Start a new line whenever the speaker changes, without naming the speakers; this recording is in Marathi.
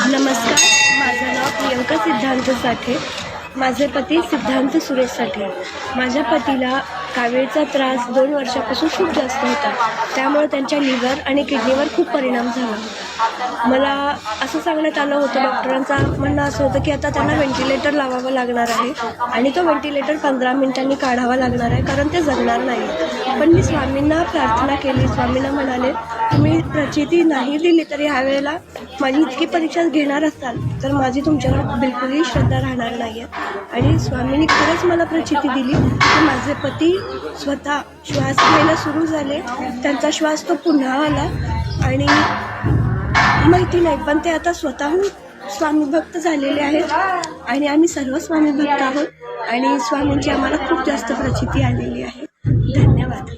नमस्कार, माझं नाव प्रियंका सिद्धांत साठे. माझे पती सिद्धांत सुरेश साठे. माझ्या पतीला कावीळचा त्रास 2 वर्षापासून खूप जास्त होता. त्यामुळे त्यांच्या लिव्हर आणि किडनीवर खूप परिणाम झाला. मला असं सांगण्यात आलं होतं, डॉक्टरांचं म्हणणं असं होतं की आता त्यांना व्हेंटिलेटर लावावं लागणार आहे आणि तो व्हेंटिलेटर 15 मिनिटांनी काढावा लागणार आहे, कारण ते जगणार नाही. पण मी स्वामींना प्रार्थना केली. स्वामींना म्हणाले, तुम्ही प्रचिती नाही दिली तरी ह्या वेळेला माझी इतकी परीक्षा घेणार असाल तर माझी तुमच्यावर बिलकुलही श्रद्धा राहणार नाही आहे. आणि स्वामींनी खरंच मला प्रचिती दिली की माझे पती स्वतः श्वास घ्यायला सुरू झाले. त्यांचा श्वास तो पुन्हा आला आणि माहिती नाही, पण ते आता स्वतःहून स्वामी भक्त झालेले आहेत आणि आम्ही सर्व स्वामी भक्त आहोत आणि स्वामींची आम्हाला खूप जास्त प्रचिती आलेली आहे. धन्यवाद.